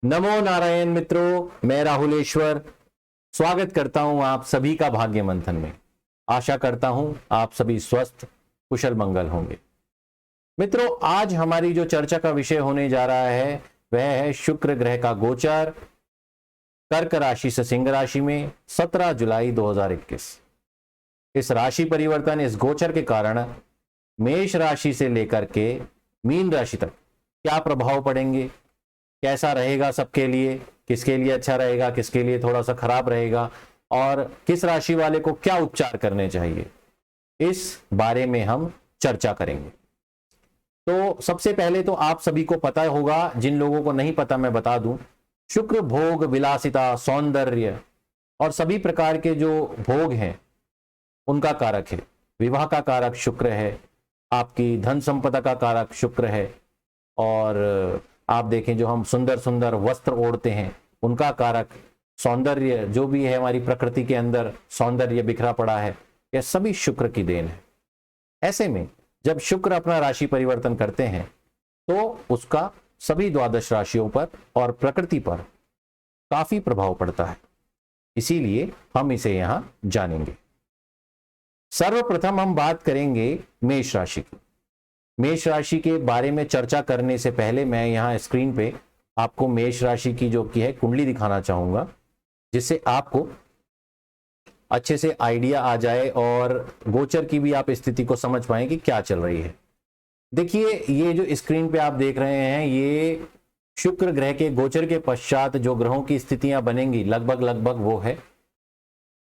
नमो नारायण मित्रों, मैं राहुलेश्वर स्वागत करता हूं आप सभी का भाग्य मंथन में। आशा करता हूं आप सभी स्वस्थ कुशल मंगल होंगे। मित्रों, आज हमारी जो चर्चा का विषय होने जा रहा है वह है शुक्र ग्रह का गोचर कर्क राशि से सिंह राशि में 17 जुलाई 2021। इस राशि परिवर्तन, इस गोचर के कारण मेष राशि से लेकर के मीन राशि तक क्या प्रभाव पड़ेंगे, कैसा रहेगा सबके लिए, किसके लिए अच्छा रहेगा, किसके लिए थोड़ा सा खराब रहेगा और किस राशि वाले को क्या उपचार करने चाहिए, इस बारे में हम चर्चा करेंगे। तो सबसे पहले तो आप सभी को पता होगा, जिन लोगों को नहीं पता मैं बता दूं, शुक्र भोग, विलासिता, सौंदर्य और सभी प्रकार के जो भोग हैं उनका कारक है। विवाह का कारक शुक्र है, आपकी धन संपदा का कारक शुक्र है, और आप देखें जो हम सुंदर सुंदर वस्त्र ओढ़ते हैं उनका कारक सौंदर्य, जो भी है हमारी प्रकृति के अंदर सौंदर्य बिखरा पड़ा है, यह सभी शुक्र की देन है। ऐसे में जब शुक्र अपना राशि परिवर्तन करते हैं तो उसका सभी 12 राशियों पर और प्रकृति पर काफी प्रभाव पड़ता है, इसीलिए हम इसे यहां जानेंगे। सर्वप्रथम हम बात करेंगे मेष राशि की। मेष राशि के बारे में चर्चा करने से पहले मैं यहाँ स्क्रीन पे आपको मेष राशि की जो की है कुंडली दिखाना चाहूंगा, जिससे आपको अच्छे से आइडिया आ जाए और गोचर की भी आप स्थिति को समझ पाए कि क्या चल रही है। देखिए, ये जो स्क्रीन पे आप देख रहे हैं, ये शुक्र ग्रह के गोचर के पश्चात जो ग्रहों की स्थितियां बनेंगी लगभग वो है।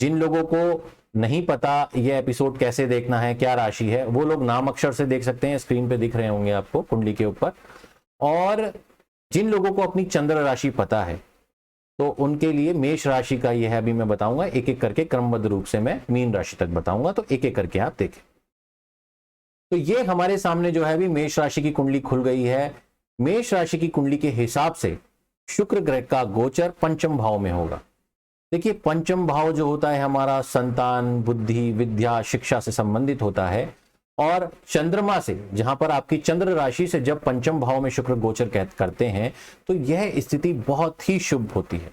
जिन लोगों को नहीं पता यह एपिसोड कैसे देखना है, क्या राशि है, वो लोग नाम अक्षर से देख सकते हैं, स्क्रीन पे दिख रहे होंगे आपको कुंडली के ऊपर। और जिन लोगों को अपनी चंद्र राशि पता है तो उनके लिए मेष राशि का यह है, अभी मैं बताऊंगा एक एक करके, क्रमबद्ध रूप से मैं मीन राशि तक बताऊंगा, तो एक एक करके आप देखें। तो ये हमारे सामने जो है अभी मेष राशि की कुंडली खुल गई है। मेष राशि की कुंडली के हिसाब से शुक्र ग्रह का गोचर पंचम भाव में होगा। देखिए, पंचम भाव जो होता है हमारा संतान, बुद्धि, विद्या, शिक्षा से संबंधित होता है, और चंद्रमा से, जहां पर आपकी चंद्र राशि से जब पंचम भाव में शुक्र गोचर करते हैं तो यह स्थिति बहुत ही शुभ होती है।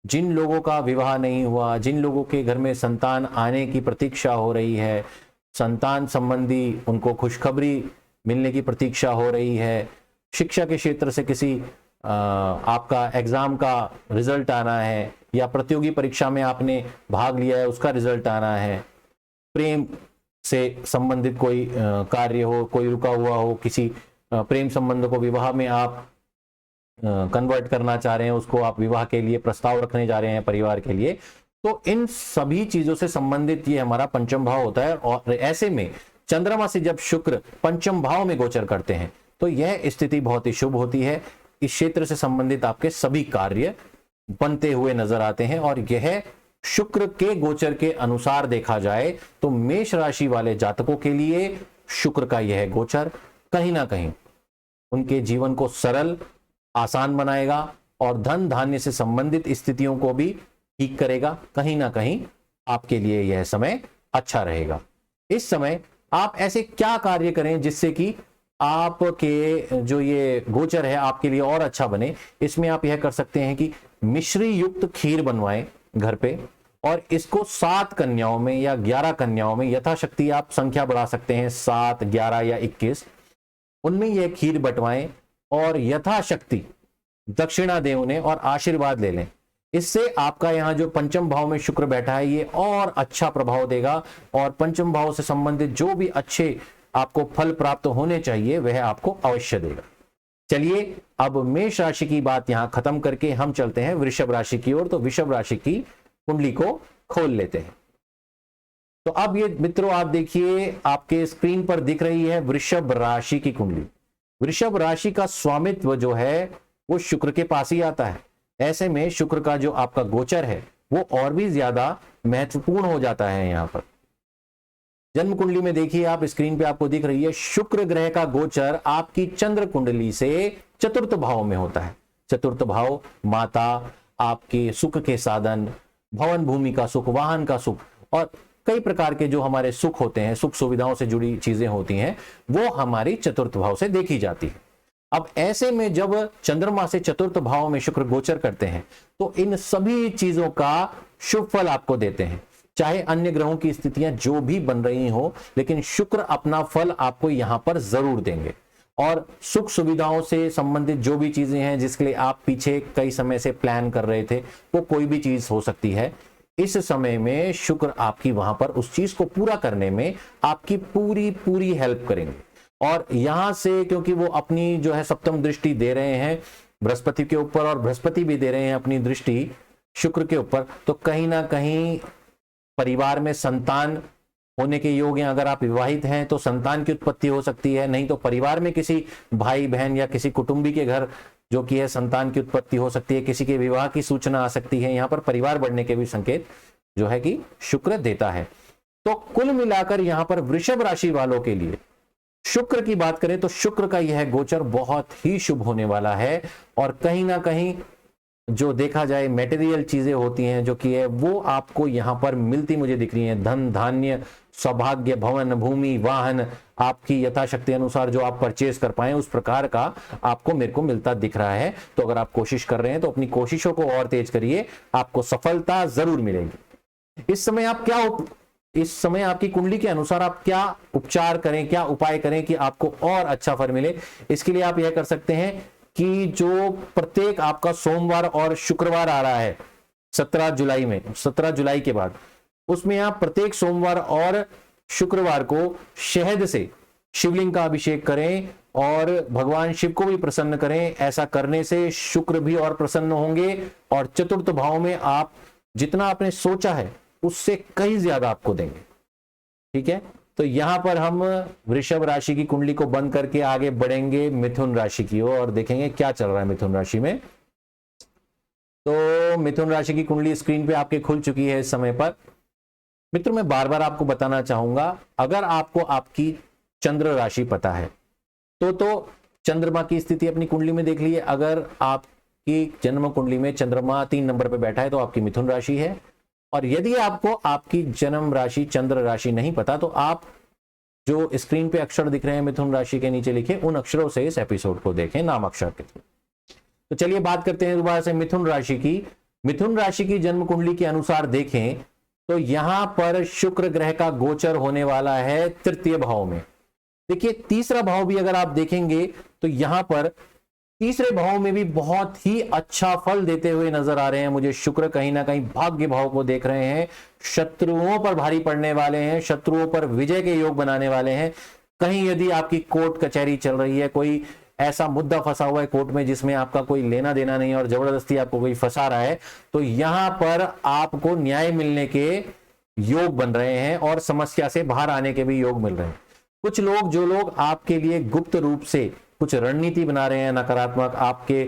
जिन लोगों का विवाह नहीं हुआ, जिन लोगों के घर में संतान आने की प्रतीक्षा हो रही है, संतान संबंधी उनको खुशखबरी मिलने की प्रतीक्षा हो रही है, शिक्षा के क्षेत्र से किसी आपका एग्जाम का रिजल्ट आना है, या प्रतियोगी परीक्षा में आपने भाग लिया है उसका रिजल्ट आना है, प्रेम से संबंधित कोई कार्य हो, कोई रुका हुआ हो, किसी प्रेम संबंध को विवाह में आप कन्वर्ट करना चाह रहे हैं, उसको आप विवाह के लिए प्रस्ताव रखने जा रहे हैं परिवार के लिए, तो इन सभी चीजों से संबंधित ये हमारा पंचम भाव होता है। और ऐसे में चंद्रमा से जब शुक्र पंचम भाव में गोचर करते हैं तो यह स्थिति बहुत ही शुभ होती है। इस क्षेत्र से संबंधित आपके सभी कार्य बनते हुए नजर आते हैं, और यह शुक्र के गोचर के अनुसार देखा जाए तो मेष राशि वाले जातकों के लिए शुक्र का यह गोचर कहीं ना कहीं उनके जीवन को सरल, आसान बनाएगा और धन धान्य से संबंधित स्थितियों को भी ठीक करेगा। कहीं ना कहीं आपके लिए यह समय अच्छा रहेगा। इस समय आप ऐसे क्या कार्य करें जिससे कि आपके जो ये गोचर है आपके लिए और अच्छा बने। इसमें आप यह कर सकते हैं कि मिश्री युक्त खीर बनवाएं घर पे, और इसको 7 कन्याओं में या 11 कन्याओं में, यथाशक्ति आप संख्या बढ़ा सकते हैं, 7, 11 या 21, उनमें यह खीर बंटवाएं और यथाशक्ति दक्षिणा दें उन्हें और आशीर्वाद ले लें। इससे आपका यहाँ जो पंचम भाव में शुक्र बैठा है ये और अच्छा प्रभाव देगा, और पंचम भाव से संबंधित जो भी अच्छे आपको फल प्राप्त होने चाहिए वह आपको अवश्य देगा। चलिए, अब मेष राशि की बात यहां खत्म करके हम चलते हैं वृषभ राशि की ओर। तो वृषभ राशि की कुंडली को खोल लेते हैं। तो अब ये मित्रों आप देखिए, आपके स्क्रीन पर दिख रही है वृषभ राशि की कुंडली। वृषभ राशि का स्वामित्व जो है वो शुक्र के पास ही आता है। ऐसे में शुक्र का जो आपका गोचर है वो और भी ज्यादा महत्वपूर्ण हो जाता है। यहां पर जन्म कुंडली में देखिए, आप स्क्रीन पे आपको दिख रही है, शुक्र ग्रह का गोचर आपकी चंद्र कुंडली से चतुर्थ भाव में होता है। चतुर्थ भाव माता, आपके सुख के साधन, भवन भूमि का सुख, वाहन का सुख, और कई प्रकार के जो हमारे सुख होते हैं, सुख सुविधाओं से जुड़ी चीजें होती हैं, वो हमारी चतुर्थ भाव से देखी जाती है। अब ऐसे में जब चंद्रमा से चतुर्थ भाव में शुक्र गोचर करते हैं तो इन सभी चीजों का शुभ फल आपको देते हैं, चाहे अन्य ग्रहों की स्थितियां जो भी बन रही हो, लेकिन शुक्र अपना फल आपको यहां पर जरूर देंगे। और सुख सुविधाओं से संबंधित जो भी चीजें हैं जिसके लिए आप पीछे कई समय से प्लान कर रहे थे, वो कोई भी चीज हो सकती है, इस समय में शुक्र आपकी वहां पर उस चीज को पूरा करने में आपकी पूरी पूरी हेल्प करेंगे। और यहां से क्योंकि वो अपनी जो है सप्तम दृष्टि दे रहे हैं बृहस्पति के ऊपर, और बृहस्पति भी दे रहे हैं अपनी दृष्टि शुक्र के ऊपर, तो कहीं ना कहीं परिवार में संतान होने के योग हैं। अगर आप विवाहित हैं तो संतान की उत्पत्ति हो सकती है, नहीं तो परिवार में किसी भाई बहन या किसी कुटुंबी के घर जो कि है संतान की उत्पत्ति हो सकती है, किसी के विवाह की सूचना आ सकती है। यहां पर परिवार बढ़ने के भी संकेत जो है कि शुक्र देता है। तो कुल मिलाकर यहां पर वृषभ राशि वालों के लिए शुक्र की बात करें तो शुक्र का यह गोचर बहुत ही शुभ होने वाला है। और कहीं ना कहीं जो देखा जाए मेटेरियल चीजें होती हैं जो कि है वो आपको यहां पर मिलती मुझे दिख रही हैं। धन धान्य सौभाग्य भवन भूमि वाहन आपकी यथाशक्ति अनुसार जो आप परचेज कर पाए उस प्रकार का आपको मेरे को मिलता दिख रहा है। तो अगर आप कोशिश कर रहे हैं तो अपनी कोशिशों को और तेज करिए, आपको सफलता जरूर मिलेगी। इस समय आपकी कुंडली के अनुसार आप क्या उपचार करें, क्या उपाय करें कि आपको और अच्छा फल मिले। इसके लिए आप यह कर सकते हैं कि जो प्रत्येक आपका सोमवार और शुक्रवार आ रहा है 17 जुलाई में, 17 जुलाई के बाद, उसमें आप प्रत्येक सोमवार और शुक्रवार को शहद से शिवलिंग का अभिषेक करें और भगवान शिव को भी प्रसन्न करें। ऐसा करने से शुक्र भी और प्रसन्न होंगे और चतुर्थ भाव में आप जितना आपने सोचा है उससे कहीं ज्यादा आपको देंगे। ठीक है, तो यहां पर हम वृषभ राशि की कुंडली को बंद करके आगे बढ़ेंगे मिथुन राशि की ओर और देखेंगे क्या चल रहा है मिथुन राशि में। तो मिथुन राशि की कुंडली स्क्रीन पे आपके खुल चुकी है इस समय पर। मित्र, मैं बार बार आपको बताना चाहूंगा, अगर आपको आपकी चंद्र राशि पता है तो चंद्रमा की स्थिति अपनी कुंडली में देख लीजिए। अगर आपकी जन्म कुंडली में चंद्रमा 3 नंबर पे बैठा है तो आपकी मिथुन राशि है। और यदि आपको आपकी जन्म राशि चंद्र राशि नहीं पता तो आप जो स्क्रीन पे अक्षर दिख रहे हैं मिथुन राशि के नीचे लिखे, उन अक्षरों से इस एपिसोड को देखें नाम अक्षर के थ्रू। तो चलिए बात करते हैं दोबारा से मिथुन राशि की। मिथुन राशि की जन्म कुंडली के अनुसार देखें तो यहां पर शुक्र ग्रह का गोचर होने वाला है तृतीय भाव में। देखिए तीसरा भाव भी अगर आप देखेंगे तो यहां पर तीसरे भाव में भी बहुत ही अच्छा फल देते हुए नजर आ रहे हैं मुझे शुक्र। कहीं ना कहीं भाग्य भाव को देख रहे हैं, शत्रुओं पर भारी पड़ने वाले हैं, शत्रुओं पर विजय के योग बनाने वाले हैं। कहीं यदि आपकी कोर्ट कचहरी चल रही है, कोई ऐसा मुद्दा फंसा हुआ है कोर्ट में जिसमें आपका कोई लेना देना नहीं और जबरदस्ती आपको कोई फंसा रहा है, तो यहां पर आपको न्याय मिलने के योग बन रहे हैं और समस्या से बाहर आने के भी योग मिल रहे हैं। कुछ लोग जो लोग आपके लिए गुप्त रूप से कुछ रणनीति बना रहे हैं नकारात्मक, आपके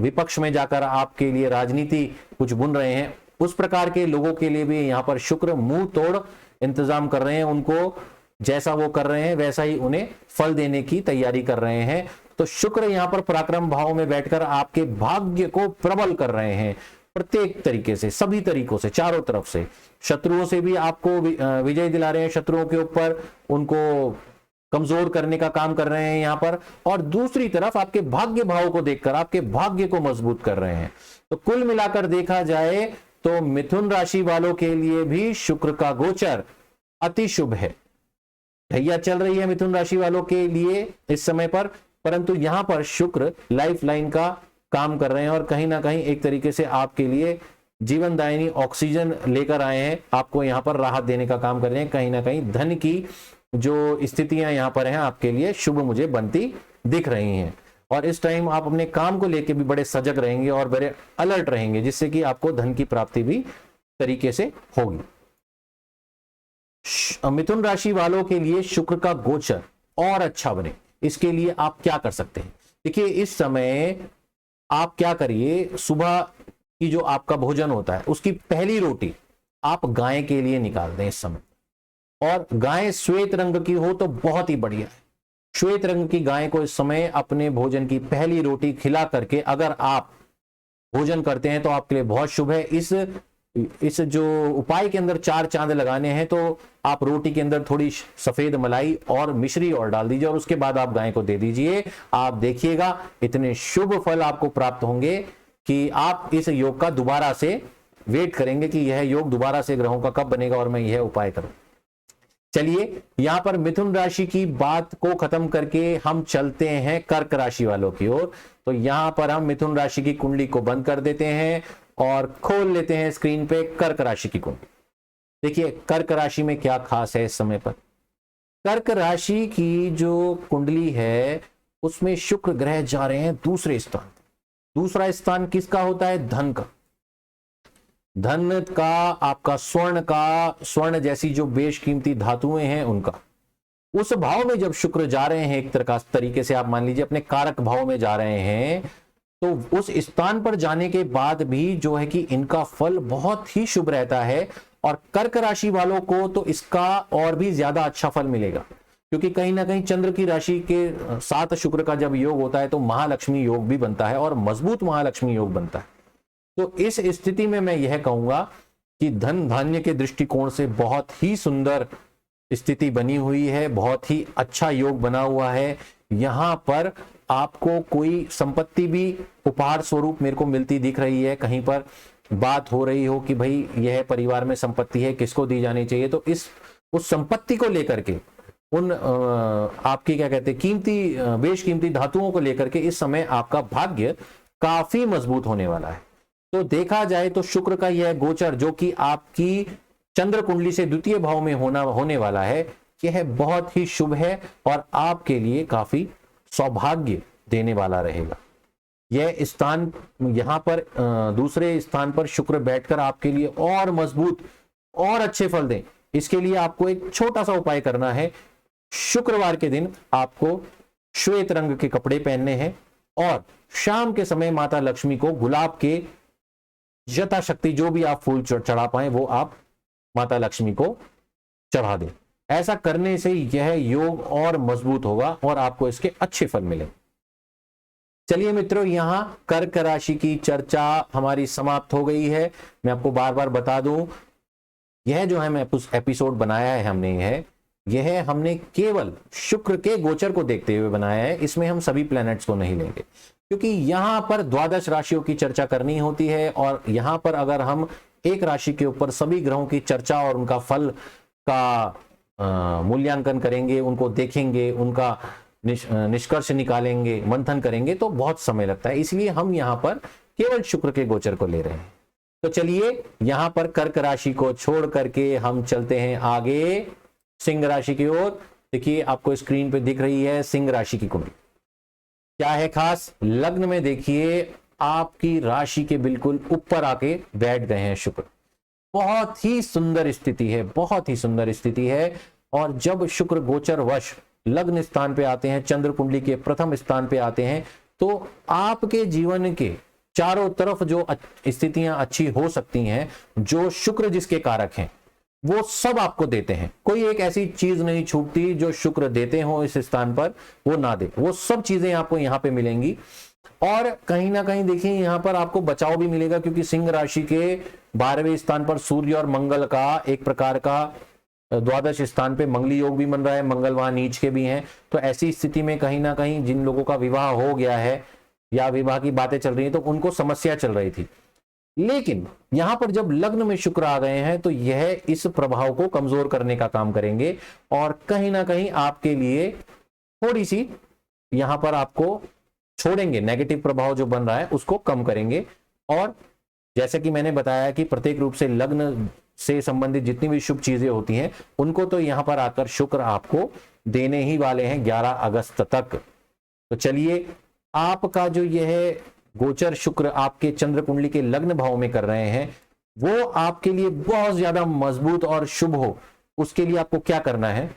विपक्ष में जाकर आपके लिए राजनीति कुछ बुन रहे हैं, उस प्रकार के लोगों के लिए भी यहाँ पर शुक्र मुंह तोड़ इंतजाम कर रहे हैं। उनको जैसा वो कर रहे हैं वैसा ही उन्हें फल देने की तैयारी कर रहे हैं। तो शुक्र यहाँ पर पराक्रम भाव में बैठकर आपके भाग्य को प्रबल कर रहे हैं प्रत्येक तरीके से, सभी तरीकों से, चारों तरफ से। शत्रुओं से भी आपको विजय दिला रहे हैं, शत्रुओं के ऊपर उनको कमजोर करने का काम कर रहे हैं यहां पर, और दूसरी तरफ आपके भाग्य भाव को देखकर आपके भाग्य को मजबूत कर रहे हैं। तो कुल मिलाकर देखा जाए तो मिथुन राशि वालों के लिए भी शुक्र का गोचर अति शुभ है। ढैया चल रही है मिथुन राशि वालों के लिए इस समय पर, परंतु यहां पर शुक्र लाइफ लाइन का काम कर रहे हैं और कहीं ना कहीं एक तरीके से आपके लिए जीवनदायिनी ऑक्सीजन लेकर आए हैं, आपको यहां पर राहत देने का काम कर रहे हैं। कहीं ना कहीं धन की जो स्थितियां यहां पर हैं आपके लिए शुभ मुझे बनती दिख रही हैं। और इस टाइम आप अपने काम को लेकर भी बड़े सजग रहेंगे और बड़े अलर्ट रहेंगे, जिससे कि आपको धन की प्राप्ति भी तरीके से होगी। मिथुन राशि वालों के लिए शुक्र का गोचर और अच्छा बने, इसके लिए आप क्या कर सकते हैं? देखिए इस समय आप क्या करिए, सुबह की जो आपका भोजन होता है उसकी पहली रोटी आप गाय के लिए निकाल दें इस समय, और गाय श्वेत रंग की हो तो बहुत ही बढ़िया है। श्वेत रंग की गाय को इस समय अपने भोजन की पहली रोटी खिला करके अगर आप भोजन करते हैं तो आपके लिए बहुत शुभ है। इस इस जो उपाय के अंदर 4 चांद लगाने हैं तो आप रोटी के अंदर थोड़ी सफेद मलाई और मिश्री और डाल दीजिए और उसके बाद आप गाय को दे दीजिए। आप देखिएगा इतने शुभ फल आपको प्राप्त होंगे कि आप इस योग का दोबारा से वेट करेंगे कि यह योग दोबारा से ग्रहों का कब बनेगा और मैं यह उपाय करूं। चलिए यहां पर मिथुन राशि की बात को खत्म करके हम चलते हैं कर्क राशि वालों की ओर। तो यहां पर हम मिथुन राशि की कुंडली को बंद कर देते हैं और खोल लेते हैं स्क्रीन पे कर्क राशि की कुंडली। देखिए कर्क राशि में क्या खास है इस समय पर। कर्क राशि की जो कुंडली है उसमें शुक्र ग्रह जा रहे हैं दूसरे स्थान। दूसरा स्थान किसका होता है? धन का। धन का, आपका स्वर्ण जैसी जो बेशकीमती धातुएं हैं उनका। उस भाव में जब शुक्र जा रहे हैं, एक तरीके से आप मान लीजिए अपने कारक भाव में जा रहे हैं, तो उस स्थान पर जाने के बाद भी जो है कि इनका फल बहुत ही शुभ रहता है। और कर्क राशि वालों को तो इसका और भी ज्यादा अच्छा फल मिलेगा, क्योंकि कहीं ना कहीं चंद्र की राशि के साथ शुक्र का जब योग होता है तो महालक्ष्मी योग भी बनता है और मजबूत महालक्ष्मी योग बनता है। तो इस स्थिति में मैं यह कहूंगा कि धन धान्य के दृष्टिकोण से बहुत ही सुंदर स्थिति बनी हुई है, बहुत ही अच्छा योग बना हुआ है। यहां पर आपको कोई संपत्ति भी उपहार स्वरूप मेरे को मिलती दिख रही है। कहीं पर बात हो रही हो कि भाई यह परिवार में संपत्ति है, किसको दी जानी चाहिए, तो उस संपत्ति को लेकर के, उन आपकी क्या कहते हैं कीमती बेशकीमती धातुओं को लेकर के इस समय आपका भाग्य काफी मजबूत होने वाला है। तो देखा जाए तो शुक्र का यह गोचर जो कि आपकी चंद्र कुंडली से द्वितीय भाव में होने वाला है, यह बहुत ही शुभ है और आपके लिए काफी सौभाग्य देने वाला रहेगा। यह स्थान यहां पर दूसरे स्थान पर शुक्र बैठकर आपके लिए और मजबूत और अच्छे फल दें, इसके लिए आपको एक छोटा सा उपाय करना है। शुक्रवार के दिन आपको श्वेत रंग के कपड़े पहनने हैं और शाम के समय माता लक्ष्मी को गुलाब के यथाशक्ति जो भी आप फूल चढ़ा पाए वो आप माता लक्ष्मी को चढ़ा दें। ऐसा करने से यह योग और मजबूत होगा और आपको इसके अच्छे फल मिलेंगे। चलिए मित्रों, यहां कर्क राशि की चर्चा हमारी समाप्त हो गई है। मैं आपको बार बार बता दूं, यह जो है मैं एपिसोड बनाया है यह हमने केवल शुक्र के गोचर को देखते हुए बनाया है। इसमें हम सभी प्लैनेट्स को नहीं लेंगे, क्योंकि यहां पर द्वादश राशियों की चर्चा करनी होती है और यहां पर अगर हम एक राशि के ऊपर सभी ग्रहों की चर्चा और उनका फल का मूल्यांकन करेंगे, उनको देखेंगे, उनका निष्कर्ष निकालेंगे, मंथन करेंगे, तो बहुत समय लगता है। इसलिए हम यहां पर केवल शुक्र के गोचर को ले रहे हैं। तो चलिए यहां पर कर्क राशि को छोड़ करके हम चलते हैं आगे सिंह राशि की ओर। देखिए आपको स्क्रीन पे दिख रही है सिंह राशि की कुंडली। क्या है खास? लग्न में देखिए आपकी राशि के बिल्कुल ऊपर आके बैठ गए हैं शुक्र। बहुत ही सुंदर स्थिति है, बहुत ही सुंदर स्थिति है। और जब शुक्र गोचर वश लग्न स्थान पे आते हैं, चंद्र कुंडली के प्रथम स्थान पे आते हैं, तो आपके जीवन के चारों तरफ जो स्थितियां अच्छी हो सकती हैं, जो शुक्र जिसके कारक हैं वो सब आपको देते हैं। कोई एक ऐसी चीज नहीं छूटती जो शुक्र देते हो इस स्थान पर वो ना दे, वो सब चीजें आपको यहाँ पे मिलेंगी। और कहीं ना कहीं देखिए यहाँ पर आपको बचाव भी मिलेगा, क्योंकि सिंह राशि के 12वें स्थान पर सूर्य और मंगल का एक प्रकार का द्वादश स्थान पे मंगली योग भी बन रहा है, मंगल वहां नीच के भी हैं। तो ऐसी स्थिति में कहीं ना कहीं जिन लोगों का विवाह हो गया है या विवाह की बातें चल रही है तो उनको समस्या चल रही थी, लेकिन यहां पर जब लग्न में शुक्र आ गए हैं तो यह इस प्रभाव को कमजोर करने का काम करेंगे और कहीं ना कहीं आपके लिए थोड़ी सी यहां पर आपको छोड़ेंगे, नेगेटिव प्रभाव जो बन रहा है उसको कम करेंगे। और जैसे कि मैंने बताया कि प्रत्येक रूप से लग्न से संबंधित जितनी भी शुभ चीजें होती हैं उनको तो यहां पर आकर शुक्र आपको देने ही वाले हैं 11 अगस्त तक। तो चलिए आपका जो यह गोचर शुक्र आपके चंद्र कुंडली के लग्न भाव में कर रहे हैं वो आपके लिए बहुत ज्यादा मजबूत और शुभ हो, उसके लिए आपको क्या करना है?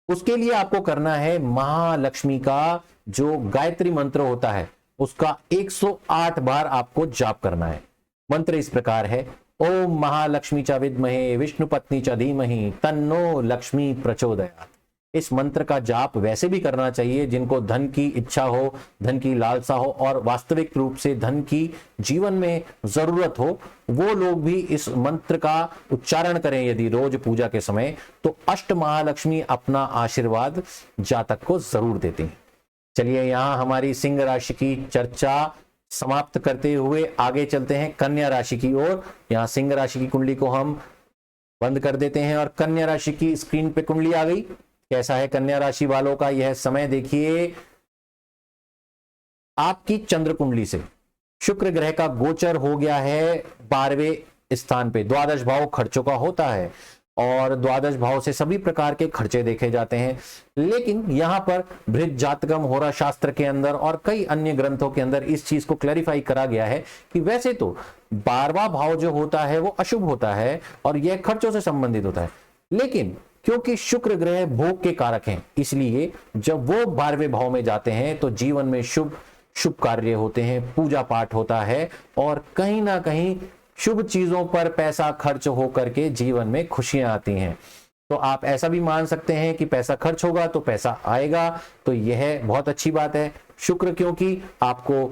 उसके लिए आपको करना है महालक्ष्मी का जो गायत्री मंत्र होता है उसका 108 बार आपको जाप करना है। मंत्र इस प्रकार है, ओम महालक्ष्मी च विद्महे विष्णु पत्नी च धीमहि तन्नो लक्ष्मी प्रचोदयात्। इस मंत्र का जाप वैसे भी करना चाहिए जिनको धन की इच्छा हो, धन की लालसा हो और वास्तविक रूप से धन की जीवन में जरूरत हो, वो लोग भी इस मंत्र का उच्चारण करें यदि रोज पूजा के समय, तो अष्ट महालक्ष्मी अपना आशीर्वाद जातक को जरूर देती हैं। चलिए यहां हमारी सिंह राशि की चर्चा समाप्त करते हुए आगे चलते हैं कन्या राशि की ओर। यहां सिंह राशि की कुंडली को हम बंद कर देते हैं और कन्या राशि की स्क्रीन पे कुंडली आ गई। कैसा है कन्या राशि वालों का यह समय? देखिए, आपकी चंद्र कुंडली से शुक्र ग्रह का गोचर हो गया है 12वें स्थान पे। द्वादश भाव खर्चों का होता है और द्वादश भाव से सभी प्रकार के खर्चे देखे जाते हैं, लेकिन यहां पर बृहद जातकम होरा शास्त्र के अंदर और कई अन्य ग्रंथों के अंदर इस चीज को क्लैरिफाई करा गया है कि वैसे तो 12वां भाव जो होता है वो अशुभ होता है और यह खर्चों से संबंधित होता है, लेकिन क्योंकि शुक्र ग्रह भोग के कारक हैं, इसलिए जब वो 12वें भाव में जाते हैं तो जीवन में शुभ शुभ कार्य होते हैं, पूजा पाठ होता है और कहीं ना कहीं शुभ चीजों पर पैसा खर्च होकर के जीवन में खुशियां आती हैं। तो आप ऐसा भी मान सकते हैं कि पैसा खर्च होगा तो पैसा आएगा, तो यह बहुत अच्छी बात है। शुक्र क्योंकि आपको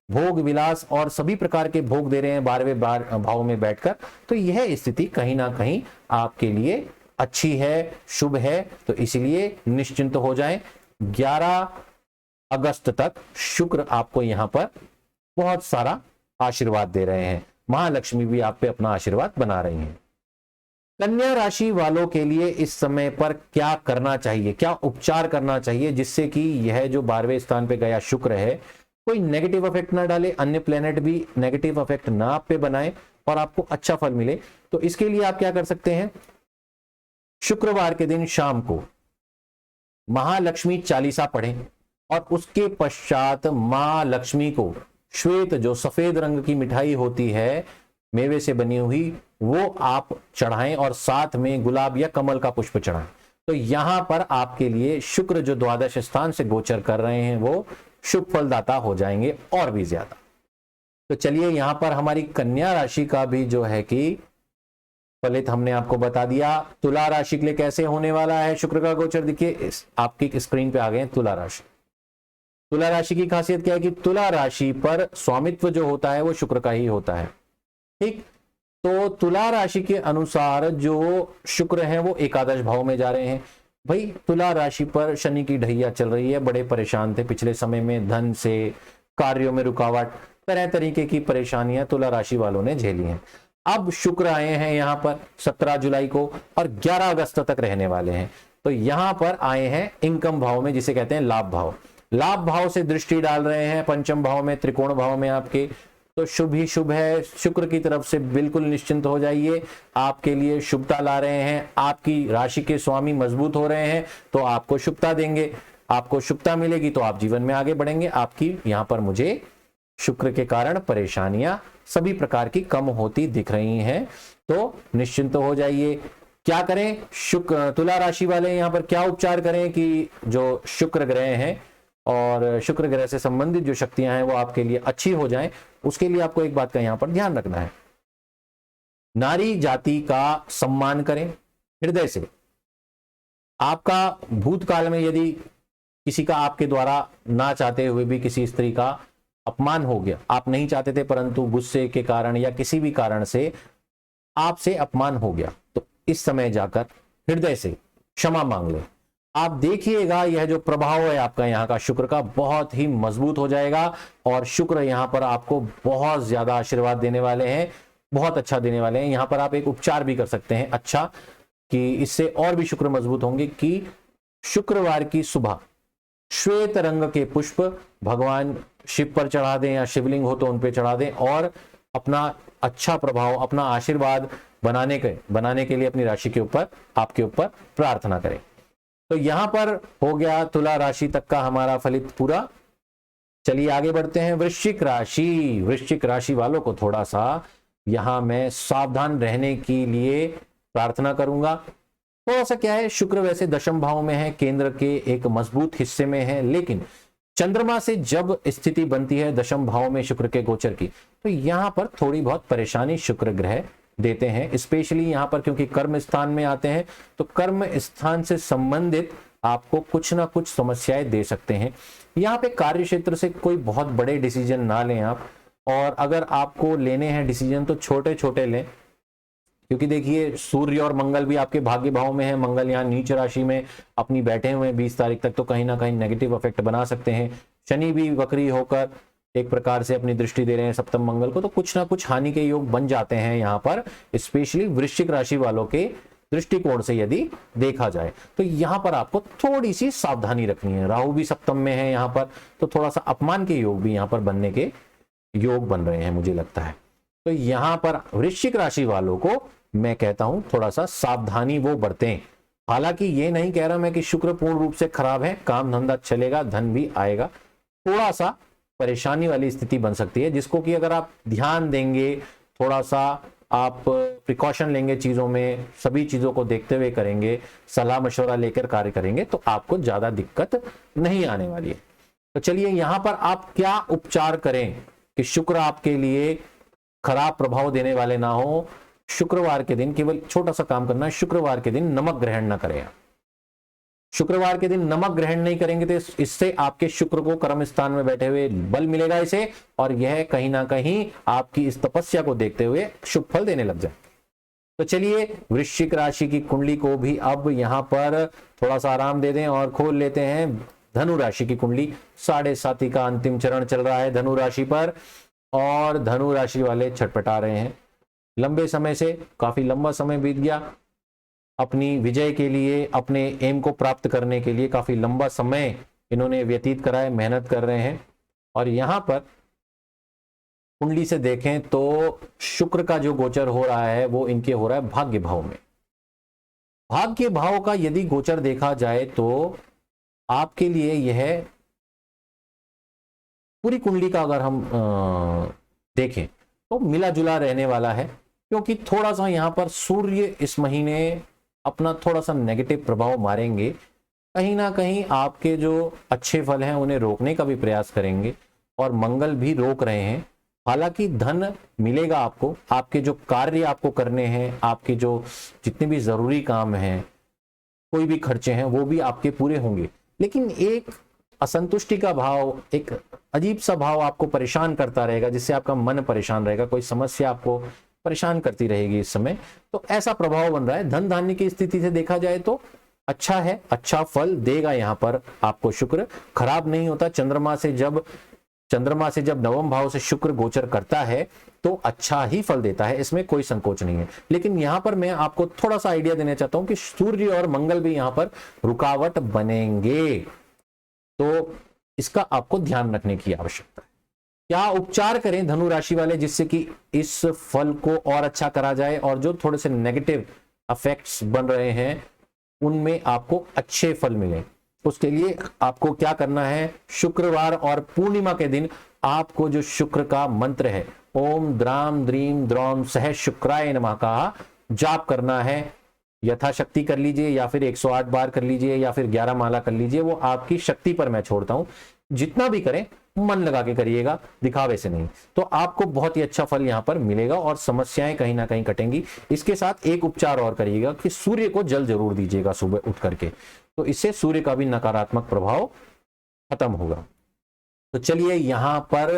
भोग विलास और सभी प्रकार के भोग दे रहे हैं 12वें भाव में बैठकर, तो यह स्थिति कहीं ना कहीं आपके लिए अच्छी है, शुभ है। तो इसलिए निश्चिंत हो जाएं। 11 अगस्त तक शुक्र आपको यहां पर बहुत सारा आशीर्वाद दे रहे हैं, महालक्ष्मी भी आप पे अपना आशीर्वाद बना रही हैं। कन्या राशि वालों के लिए इस समय पर क्या करना चाहिए, क्या उपचार करना चाहिए जिससे कि यह जो 12वें स्थान पे गया शुक्र है कोई नेगेटिव इफेक्ट ना डाले, अन्य प्लेनेट भी नेगेटिव इफेक्ट ना आप पे बनाए और आपको अच्छा फल मिले। तो इसके लिए आप क्या कर सकते हैं, शुक्रवार के दिन शाम को महालक्ष्मी चालीसा पढ़ें और उसके पश्चात मां लक्ष्मी को श्वेत जो सफेद रंग की मिठाई होती है मेवे से बनी हुई, वो आप चढ़ाएं और साथ में गुलाब या कमल का पुष्प चढ़ाएं। तो यहां पर आपके लिए शुक्र जो द्वादश स्थान से गोचर कर रहे हैं वो शुभ फलदाता हो जाएंगे और भी ज्यादा। तो चलिए यहां पर हमारी कन्या राशि का भी जो है कि फलित हमने आपको बता दिया। तुला राशि के लिए कैसे होने वाला है शुक्र का गोचर, देखिए आपकी स्क्रीन पे आ गए तुला राशि। तुला राशि की खासियत क्या है कि तुला राशि पर स्वामित्व जो होता है वो शुक्र का ही होता है, ठीक। तो तुला राशि के अनुसार जो शुक्र है वो एकादश भाव में जा रहे हैं। भाई तुला राशि पर शनि की ढैया चल रही है, बड़े परेशान थे पिछले समय में, धन से, कार्यों में रुकावट, तरह तरीके की परेशानियां तुला राशि वालों ने झेली हैं। अब शुक्र आए हैं यहाँ पर 17 जुलाई को और 11 अगस्त तक रहने वाले हैं। तो यहां पर आए हैं इनकम भाव में, जिसे कहते हैं लाभ भाव। लाभ भाव से दृष्टि डाल रहे हैं पंचम भाव में, त्रिकोण भाव में आपके, तो शुभ ही शुभ है। शुक्र की तरफ से बिल्कुल निश्चिंत हो जाइए, आपके लिए शुभता ला रहे हैं। आपकी राशि के स्वामी मजबूत हो रहे हैं तो आपको शुभता देंगे, आपको शुभता मिलेगी तो आप जीवन में आगे बढ़ेंगे। आपकी यहां पर मुझे शुक्र के कारण परेशानियां सभी प्रकार की कम होती दिख रही हैं, तो निश्चिंत हो जाइए। क्या करें, शुक्र तुला राशि वाले यहां पर क्या उपचार करें कि जो शुक्र ग्रह हैं और शुक्र ग्रह से संबंधित जो शक्तियां हैं वो आपके लिए अच्छी हो जाएं, उसके लिए आपको एक बात का यहां पर ध्यान रखना है। नारी जाति का सम्मान करें हृदय से। आपका भूतकाल में यदि किसी का आपके द्वारा ना चाहते हुए भी किसी स्त्री का अपमान हो गया, आप नहीं चाहते थे परंतु गुस्से के कारण या किसी भी कारण से आपसे अपमान हो गया, तो इस समय जाकर हृदय से क्षमा मांग लें। आप देखिएगा यह जो प्रभाव है आपका यहाँ का शुक्र का बहुत ही मजबूत हो जाएगा और शुक्र यहाँ पर आपको बहुत ज्यादा आशीर्वाद देने वाले हैं, बहुत अच्छा देने वाले हैं। यहाँ पर आप एक उपचार भी कर सकते हैं अच्छा, कि इससे और भी शुक्र मजबूत होंगे, कि शुक्रवार की सुबह श्वेत रंग के पुष्प भगवान शिव पर चढ़ा दें या शिवलिंग हो तो उन पे चढ़ा दें और अपना अच्छा प्रभाव, अपना आशीर्वाद बनाने के लिए अपनी राशि के ऊपर, आपके ऊपर प्रार्थना करें। तो यहां पर हो गया तुला राशि तक का हमारा फलित पूरा। चलिए आगे बढ़ते हैं वृश्चिक राशि। वृश्चिक राशि वालों को थोड़ा सा यहां मैं सावधान रहने के लिए प्रार्थना करूंगा। थोड़ा सा क्या है, शुक्र वैसे दशम भाव में है, केंद्र के एक मजबूत हिस्से में है, लेकिन चंद्रमा से जब स्थिति बनती है दशम भाव में शुक्र के गोचर की, तो यहां पर थोड़ी बहुत परेशानी शुक्र ग्रह देते हैं। स्पेशली यहां पर क्योंकि कर्म स्थान में आते हैं, तो कर्म स्थान से संबंधित आपको कुछ ना कुछ समस्याएं दे सकते हैं। यहाँ पे कार्य क्षेत्र से कोई बहुत बड़े डिसीजन ना लें आप, और अगर आपको लेने हैं डिसीजन तो छोटे छोटे लें, क्योंकि देखिए सूर्य और मंगल भी आपके भाग्य भाव में है। मंगल यहाँ नीच राशि में अपनी बैठे हुए हैं 20 तारीख तक, तो कहीं ना कहीं नेगेटिव इफेक्ट बना सकते हैं। शनि भी वक्री होकर एक प्रकार से अपनी दृष्टि दे रहे हैं सप्तम मंगल को, तो कुछ ना कुछ हानि के योग बन जाते हैं यहाँ पर, स्पेशली वृश्चिक राशि वालों के दृष्टिकोण से यदि देखा जाए तो यहाँ पर आपको थोड़ी सी सावधानी रखनी है। राहु भी सप्तम में है यहाँ पर, तो थोड़ा सा अपमान के योग भी यहाँ पर बनने के योग बन रहे हैं मुझे लगता है। तो यहाँ पर वृश्चिक राशि वालों को मैं कहता हूं थोड़ा सा सावधानी वो बरतें। हालांकि ये नहीं कह रहा मैं कि शुक्र पूर्ण रूप से खराब है, काम धंधा चलेगा, धन भी आएगा, थोड़ा सा परेशानी वाली स्थिति बन सकती है, जिसको कि अगर आप ध्यान देंगे, थोड़ा सा आप प्रिकॉशन लेंगे चीजों में, सभी चीजों को देखते हुए करेंगे, सलाह मशवरा लेकर कार्य करेंगे, तो आपको ज्यादा दिक्कत नहीं आने वाली है। तो चलिए यहां पर आप क्या उपचार करें कि शुक्र आपके लिए खराब प्रभाव देने वाले ना हो। शुक्रवार के दिन केवल छोटा सा काम करना है, शुक्रवार के दिन नमक ग्रहण ना करें। शुक्रवार के दिन नमक ग्रहण नहीं करेंगे तो इससे आपके शुक्र को कर्म स्थान में बैठे हुए बल मिलेगा इसे, और यह कहीं ना कहीं आपकी इस तपस्या को देखते हुए शुभ फल देने लग जाए। तो चलिए वृश्चिक राशि की कुंडली को भी अब यहां पर थोड़ा सा आराम दे दें और खोल लेते हैं। धनु राशि की कुंडली 7.5 का अंतिम चरण चल रहा है धनु राशि पर, और धनु राशि वाले छटपटा रहे हैं लंबे समय से, काफी लंबा समय बीत गया अपनी विजय के लिए, अपने एम को प्राप्त करने के लिए काफी लंबा समय इन्होंने व्यतीत करा है, मेहनत कर रहे हैं। और यहां पर कुंडली से देखें तो शुक्र का जो गोचर हो रहा है वो इनके हो रहा है भाग्य भाव में। भाग्य भाव का यदि गोचर देखा जाए तो आपके लिए यह पूरी कुंडली का अगर हम देखें तो मिला जुला रहने वाला है, क्योंकि थोड़ा सा यहां पर सूर्य इस महीने अपना थोड़ा सा नेगेटिव प्रभाव मारेंगे, कहीं ना कहीं आपके जो अच्छे फल हैं उन्हें रोकने का भी प्रयास करेंगे, और मंगल भी रोक रहे हैं। हालांकि धन मिलेगा आपको, आपके जो कार्य आपको करने हैं, आपके जो जितने भी जरूरी काम हैं, कोई भी खर्चे हैं वो भी आपके पूरे होंगे, लेकिन एक असंतुष्टि का भाव, एक अजीब सा भाव आपको परेशान करता रहेगा, जिससे आपका मन परेशान रहेगा, कोई समस्या आपको परेशान करती रहेगी इस समय। तो ऐसा प्रभाव बन रहा है। धन धान्य की स्थिति से देखा जाए तो अच्छा है, अच्छा फल देगा यहाँ पर आपको शुक्र, खराब नहीं होता। चंद्रमा से जब नवम भाव से शुक्र गोचर करता है तो अच्छा ही फल देता है, इसमें कोई संकोच नहीं है। लेकिन यहां पर मैं आपको थोड़ा सा आइडिया देना चाहता हूं कि सूर्य और मंगल भी यहां पर रुकावट बनेंगे, तो इसका आपको ध्यान रखने की आवश्यकता है। क्या उपचार करें धनु राशि वाले जिससे कि इस फल को और अच्छा करा जाए, और जो थोड़े से नेगेटिव इफेक्ट्स बन रहे हैं उनमें आपको अच्छे फल मिले। उसके लिए आपको क्या करना है, शुक्रवार और पूर्णिमा के दिन आपको जो शुक्र का मंत्र है ओम द्राम द्रीम द्रौम सह शुक्राय नमः का जाप करना है। यथाशक्ति कर लीजिए, या फिर 108 बार कर लीजिए, या फिर 11 माला कर लीजिए, वो आपकी शक्ति पर मैं छोड़ता हूं। जितना भी करें मन लगा के करिएगा, दिखावे से नहीं, तो आपको बहुत ही अच्छा फल यहां पर मिलेगा और समस्याएं कहीं ना कहीं कटेंगी। इसके साथ एक उपचार और करिएगा कि सूर्य को जल जरूर दीजिएगा सुबह उठ करके, तो इससे सूर्य का भी नकारात्मक प्रभाव खत्म होगा। तो चलिए यहां पर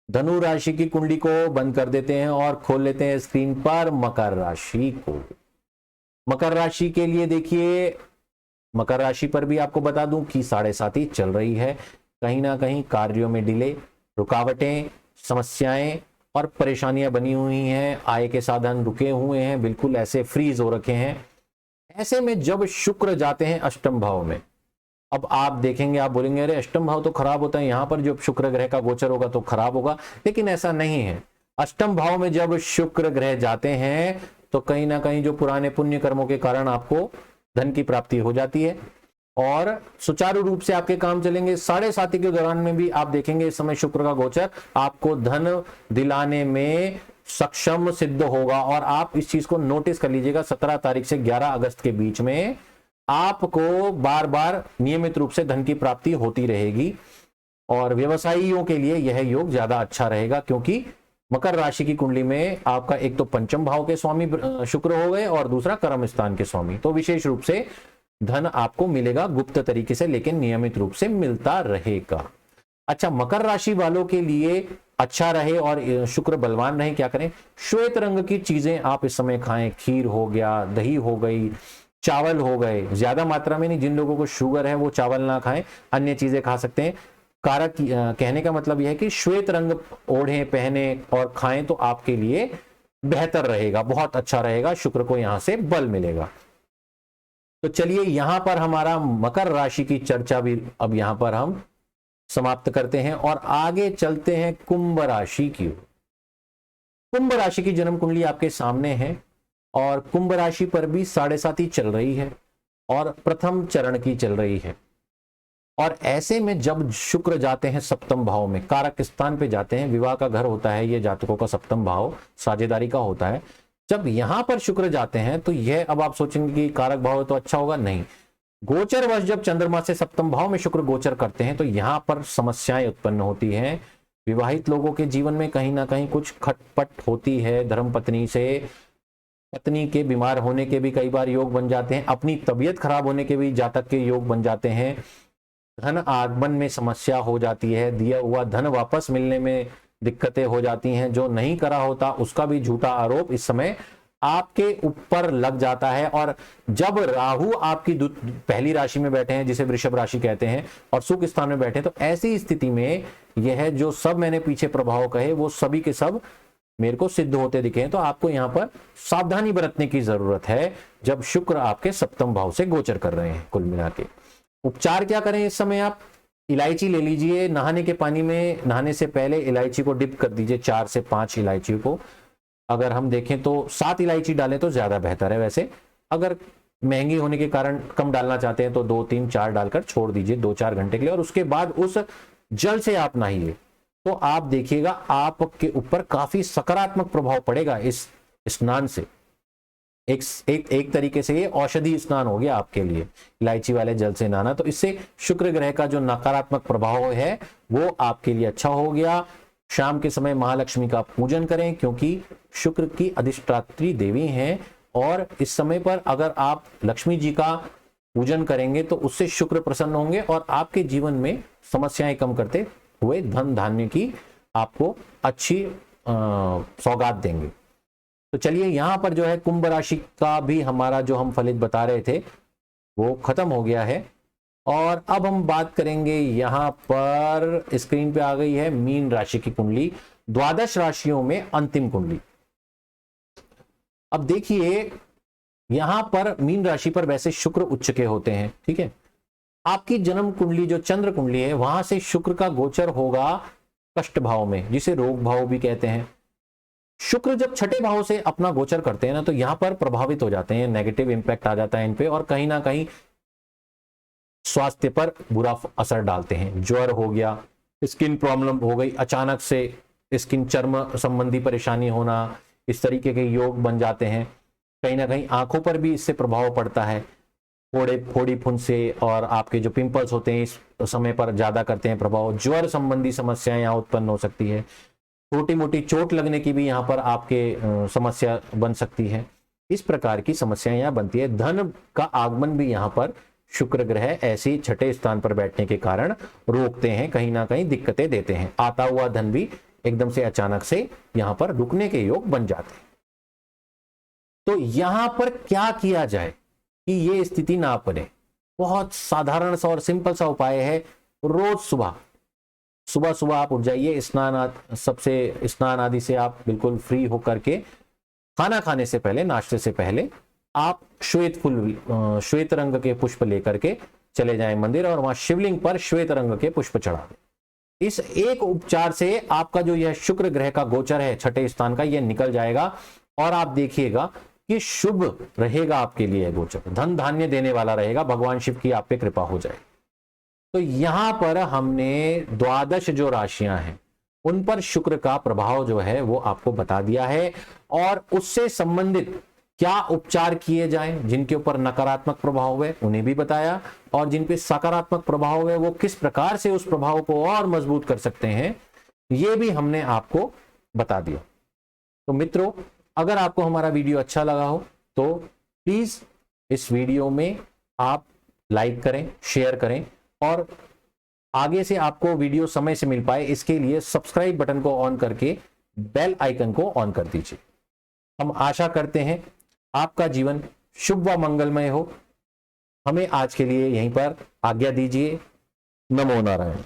धनु राशि की कुंडली को बंद कर देते हैं और खोल लेते हैं स्क्रीन पर मकर राशि को। मकर राशि के लिए देखिए, मकर राशि पर भी आपको बता दूं कि 7.5 चल रही है। कहीं ना कहीं कार्यों में डिले, रुकावटें, समस्याएं और परेशानियां बनी हुई हैं। आय के साधन रुके हुए हैं, बिल्कुल ऐसे फ्रीज हो रखे हैं। ऐसे में जब शुक्र जाते हैं अष्टम भाव में, अब आप देखेंगे, आप बोलेंगे अरे अष्टम भाव तो खराब होता है, यहां पर जब शुक्र ग्रह का गोचर होगा तो खराब होगा, लेकिन ऐसा नहीं है। अष्टम भाव में जब शुक्र ग्रह जाते हैं तो कहीं ना कहीं जो पुराने पुण्य कर्मों के कारण आपको धन की प्राप्ति हो जाती है और सुचारू रूप से आपके काम चलेंगे। 7.5 के दौरान में भी आप देखेंगे इस समय शुक्र का गोचर आपको धन दिलाने में सक्षम सिद्ध होगा, और आप इस चीज को नोटिस कर लीजिएगा। 17 तारीख से 11 अगस्त के बीच में आपको बार बार नियमित रूप से धन की प्राप्ति होती रहेगी, और व्यवसायियों के लिए यह योग ज्यादा अच्छा रहेगा, क्योंकि मकर राशि की कुंडली में आपका एक तो पंचम भाव के स्वामी शुक्र हो गए और दूसरा कर्म स्थान के स्वामी, तो विशेष रूप से धन आपको मिलेगा गुप्त तरीके से, लेकिन नियमित रूप से मिलता रहेगा। अच्छा, मकर राशि वालों के लिए अच्छा रहे और शुक्र बलवान रहे, क्या करें? श्वेत रंग की चीजें आप इस समय खाएं। खीर हो गया, दही हो गई, चावल हो गए, ज्यादा मात्रा में नहीं। जिन लोगों को शुगर है वो चावल ना खाएं, अन्य चीजें खा सकते हैं। कारक कहने का मतलब यह है कि श्वेत रंग ओढ़े, पहने और खाएं तो आपके लिए बेहतर रहेगा, बहुत अच्छा रहेगा, शुक्र को यहां से बल मिलेगा। तो चलिए यहां पर हमारा मकर राशि की चर्चा भी अब यहां पर हम समाप्त करते हैं और आगे चलते हैं कुंभ राशि की ओर। कुंभ राशि की जन्म कुंडली आपके सामने है और कुंभ राशि पर भी 7.5 चल रही है और प्रथम चरण की चल रही है। और ऐसे में जब शुक्र जाते हैं सप्तम भाव में, कारक स्थान पे जाते हैं, विवाह का घर होता है ये जातकों का सप्तम भाव, साझेदारी का होता है। जब यहां पर शुक्र जाते हैं तो यह, अब आप सोचेंगे कि कारक भाव तो अच्छा होगा, नहीं। गोचर वर्ष जब चंद्रमा से सप्तम भाव में शुक्र गोचर करते हैं तो यहां पर समस्याएं उत्पन्न होती हैं। विवाहित लोगों के जीवन में कहीं ना कहीं कुछ खटपट होती है। धर्मपत्नी से, पत्नी के बीमार होने के भी कई बार योग बन जाते हैं, अपनी तबीयत खराब होने के भी जातक के योग बन जाते हैं। धन आगमन में समस्या हो जाती है, दिया हुआ धन वापस मिलने में दिक्कतें हो जाती हैं। जो नहीं करा होता उसका भी झूठा आरोप इस समय आपके ऊपर लग जाता है। और जब राहु आपकी पहली राशि में बैठे हैं, जिसे वृषभ राशि कहते हैं, और सुख स्थान में बैठे, तो ऐसी स्थिति में यह जो सब मैंने पीछे प्रभाव कहे वो सभी के सब मेरे को सिद्ध होते दिखे हैं। तो आपको यहां पर सावधानी बरतने की जरूरत है जब शुक्र आपके सप्तम भाव से गोचर कर रहे हैं। कुल मिला के उपचार क्या करें इस समय? आप इलायची ले लीजिए, नहाने के पानी में नहाने से पहले इलायची को डिप कर दीजिए, 4 से 5 इलायची को। अगर हम देखें तो 7 इलायची डालें तो ज्यादा बेहतर है। वैसे अगर महंगी होने के कारण कम डालना चाहते हैं तो 2, 3, 4 डालकर छोड़ दीजिए 2-4 घंटे के लिए, और उसके बाद उस जल से आप नहाइए। तो आप देखिएगा आपके ऊपर काफी सकारात्मक प्रभाव पड़ेगा इस स्नान से। एक तरीके से ये औषधि स्नान हो गया आपके लिए, इलायची वाले जल से नहाना। तो इससे शुक्र ग्रह का जो नकारात्मक प्रभाव है वो आपके लिए अच्छा हो गया। शाम के समय महालक्ष्मी का पूजन करें, क्योंकि शुक्र की अधिष्ठात्री देवी हैं, और इस समय पर अगर आप लक्ष्मी जी का पूजन करेंगे तो उससे शुक्र प्रसन्न होंगे और आपके जीवन में समस्याएं कम करते हुए धन धान्य की आपको अच्छी सौगात देंगे। तो चलिए यहां पर जो है कुंभ राशि का भी हमारा जो हम फलित बता रहे थे वो खत्म हो गया है। और अब हम बात करेंगे, यहां पर स्क्रीन पे आ गई है मीन राशि की कुंडली, 12 राशियों में अंतिम कुंडली। अब देखिए यहां पर मीन राशि पर वैसे शुक्र उच्च के होते हैं, ठीक है। आपकी जन्म कुंडली जो चंद्र कुंडली है वहां से शुक्र का गोचर होगा कष्ट भाव में, जिसे रोग भाव भी कहते हैं। शुक्र जब छठे भाव से अपना गोचर करते हैं ना, तो यहां पर प्रभावित हो जाते हैं, नेगेटिव इंपैक्ट आ जाता है इन पे, और कहीं ना कहीं स्वास्थ्य पर बुरा असर डालते हैं। ज्वर हो गया, स्किन प्रॉब्लम हो गई, अचानक से स्किन चर्म संबंधी परेशानी होना, इस तरीके के योग बन जाते हैं। कहीं ना कहीं आंखों पर भी इससे प्रभाव पड़ता है, फोड़ी फुंसे और आपके जो पिंपल्स होते हैं इस समय पर ज्यादा करते हैं प्रभाव। ज्वर संबंधी समस्याएं यहाँ उत्पन्न हो सकती है, छोटी मोटी चोट लगने की भी यहाँ पर आपके समस्या बन सकती है। इस प्रकार की समस्याएं यहाँ बनती है। धन का आगमन भी यहाँ पर शुक्र ग्रह ऐसी छठे स्थान पर बैठने के कारण रोकते हैं, कहीं ना कहीं दिक्कतें देते हैं। आता हुआ धन भी एकदम से अचानक से यहाँ पर रुकने के योग बन जाते हैं। तो यहां पर क्या किया जाए कि ये स्थिति ना बने? बहुत साधारण सा और सिंपल सा उपाय है। रोज सुबह आप उठ जाइए, स्नान आदि से आप बिल्कुल फ्री होकर के खाना खाने से पहले, नाश्ते से पहले आप श्वेत रंग के पुष्प लेकर के चले जाएं मंदिर, और वहां शिवलिंग पर श्वेत रंग के पुष्प चढ़ा दें। इस एक उपचार से आपका जो यह शुक्र ग्रह का गोचर है छठे स्थान का, यह निकल जाएगा और आप देखिएगा कि शुभ रहेगा आपके लिए गोचर, धन धान्य देने वाला रहेगा, भगवान शिव की आप पे कृपा हो जाए। तो यहां पर हमने 12 जो राशियां हैं उन पर शुक्र का प्रभाव जो है वो आपको बता दिया है, और उससे संबंधित क्या उपचार किए जाएं, जिनके ऊपर नकारात्मक प्रभाव है उन्हें भी बताया, और जिन पे सकारात्मक प्रभाव है वो किस प्रकार से उस प्रभाव को और मजबूत कर सकते हैं, ये भी हमने आपको बता दिया। तो मित्रों, अगर आपको हमारा वीडियो अच्छा लगा हो तो प्लीज इस वीडियो में आप लाइक करें, शेयर करें और आगे से आपको वीडियो समय से मिल पाए इसके लिए सब्सक्राइब बटन को ऑन करके बेल आइकन को ऑन कर दीजिए। हम आशा करते हैं आपका जीवन शुभ व मंगलमय हो। हमें आज के लिए यहीं पर आज्ञा दीजिए। नमो नारायण।